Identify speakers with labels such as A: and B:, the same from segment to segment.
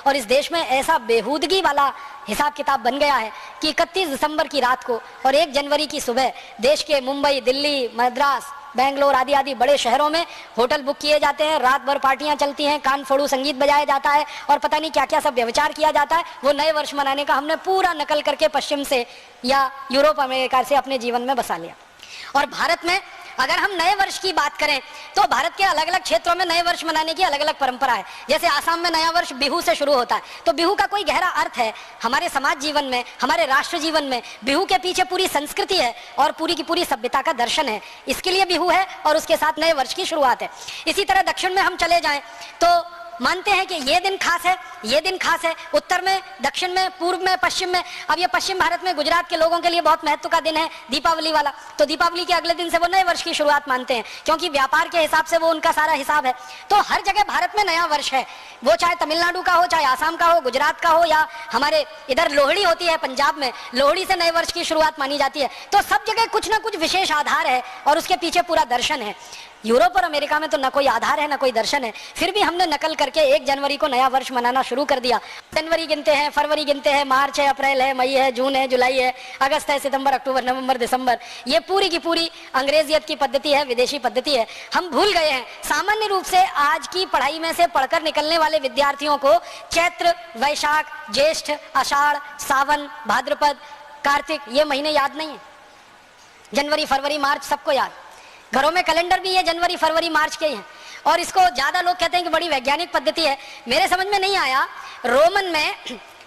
A: और इस देश में ऐसा बेहूदगी वाला हिसाब किताब बन गया है कि 31 दिसंबर की रात को और 1 जनवरी की सुबह देश के मुंबई, दिल्ली, मद्रास, बेंगलोर आदि आदि बड़े शहरों में होटल बुक किए जाते हैं, रात भर पार्टियां चलती हैं, कान फोड़ू संगीत बजाया जाता है और पता नहीं क्या क्या सब व्यभिचार किया जाता है। वो नए वर्ष मनाने का हमने पूरा नकल करके पश्चिम से या यूरोप अमेरिका से अपने जीवन में बसा लिया। और भारत में अगर हम नए वर्ष की बात करें तो भारत के अलग अलग क्षेत्रों में नए वर्ष मनाने की अलग अलग परंपरा है। जैसे आसाम में नया वर्ष बिहू से शुरू होता है, तो बिहू का कोई गहरा अर्थ है हमारे समाज जीवन में, हमारे राष्ट्र जीवन में। बिहू के पीछे पूरी संस्कृति है और पूरी की पूरी सभ्यता का दर्शन है, इसके लिए बिहू है और उसके साथ नए वर्ष की शुरुआत है। इसी तरह दक्षिण में हम चले जाएं तो मानते हैं कि ये दिन खास है, ये दिन खास है। उत्तर में, दक्षिण में, पूर्व में, पश्चिम में। अब ये पश्चिम भारत में गुजरात के लोगों के लिए बहुत महत्व का दिन है, दीपावली वाला। तो दीपावली के अगले दिन से वो नए वर्ष की शुरुआत मानते हैं, क्योंकि व्यापार के हिसाब से वो उनका सारा हिसाब है। तो हर जगह भारत में नया वर्ष है, वो चाहे तमिलनाडु का हो, चाहे आसाम का हो, गुजरात का हो, या हमारे इधर लोहड़ी होती है पंजाब में, लोहड़ी से नए वर्ष की शुरुआत मानी जाती है। तो सब जगह कुछ ना कुछ विशेष आधार है और उसके पीछे पूरा दर्शन है। यूरोप और अमेरिका में तो न कोई आधार है न कोई दर्शन है, फिर भी हमने नकल करके 1 जनवरी को नया वर्ष मनाना शुरू कर दिया। जनवरी गिनते हैं, फरवरी गिनते हैं, मार्च है, अप्रैल है, मई है, जून है, जुलाई है, अगस्त है, सितंबर, अक्टूबर, नवंबर, दिसंबर। ये पूरी की पूरी अंग्रेजियत की पद्धति है, विदेशी पद्धति है। हम भूल गए हैं। सामान्य रूप से आज की पढ़ाई में से पढ़कर निकलने वाले विद्यार्थियों को चैत्र, वैशाख, ज्येष्ठ, आषाढ़, सावन, भाद्रपद, कार्तिक ये महीने याद नहीं है। जनवरी, फरवरी, मार्च सबको याद। घरों में कैलेंडर भी ये जनवरी, फरवरी, मार्च के ही हैं। और इसको ज्यादा लोग कहते हैं कि बड़ी वैज्ञानिक पद्धति है। मेरे समझ में नहीं आया, रोमन में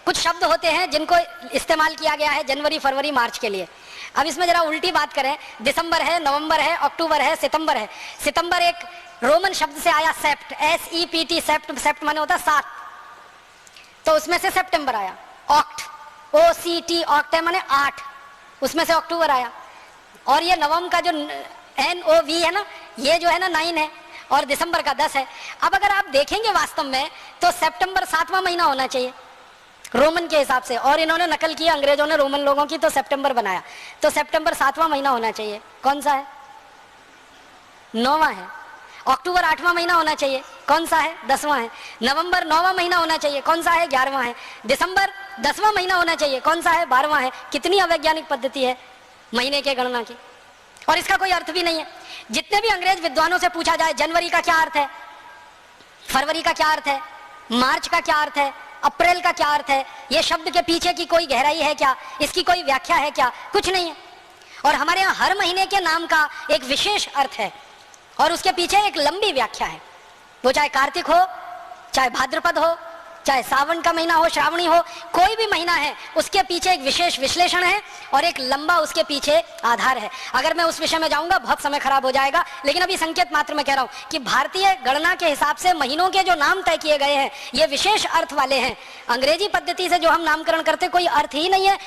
A: कुछ शब्द होते हैं जिनको इस्तेमाल किया गया है जनवरी, फरवरी, मार्च के लिए। अब इसमें जरा उल्टी बात करें, दिसंबर है, नवंबर है, अक्टूबर है, सितंबर है। सितंबर एक रोमन शब्द से आया, सेप्ट, SEPT, सेप्ट, सेप्ट माने होता 7, तो उसमें से सितंबर आया। ऑक्ट, OCT, ऑक्ट है माने 8, उसमें से अक्टूबर आया। और ये नवम का जो NOV है ना, ये जो है ना 9 है, और दिसंबर का 10 है। अब अगर आप देखेंगे वास्तव में तो सितंबर 7वां महीना होना चाहिए रोमन के हिसाब से, और इन्होंने नकल किया अंग्रेजों ने रोमन लोगों की, तो सितंबर बनाया। तो सितंबर 7वां महीना होना चाहिए, कौन सा है? 9वां है। अक्टूबर 8वां महीना होना चाहिए, कौन सा है? 10वां है। नवंबर 9वां महीना होना चाहिए, कौन सा है? 11वां है। दिसंबर 10वां महीना होना चाहिए, कौन सा है? 12वां है। कितनी अवैज्ञानिक पद्धति है महीने के गणना की, और इसका कोई अर्थ भी नहीं है। जितने भी अंग्रेज विद्वानों से पूछा जाए जनवरी का क्या अर्थ है, फरवरी का क्या अर्थ है, मार्च का क्या अर्थ है, अप्रैल का क्या अर्थ है, ये शब्द के पीछे की कोई गहराई है क्या, इसकी कोई व्याख्या है क्या? कुछ नहीं है। और हमारे यहाँ हर महीने के नाम का एक विशेष अर्थ है और उसके पीछे एक लंबी व्याख्या है। वो चाहे कार्तिक हो, चाहे भाद्रपद हो, चाहे सावन का महीना हो, श्रावणी हो, कोई भी महीना है उसके पीछे एक विशेष विश्लेषण है और एक लंबा उसके पीछे आधार है। अगर मैं उस विषय में जाऊंगा बहुत समय खराब हो जाएगा, लेकिन अभी संकेत मात्र में कह रहा हूं कि भारतीय गणना के हिसाब से महीनों के जो नाम तय किए गए हैं ये विशेष अर्थ वाले हैं। अंग्रेजी पद्धति से जो हम नामकरण करते कोई अर्थ ही नहीं है,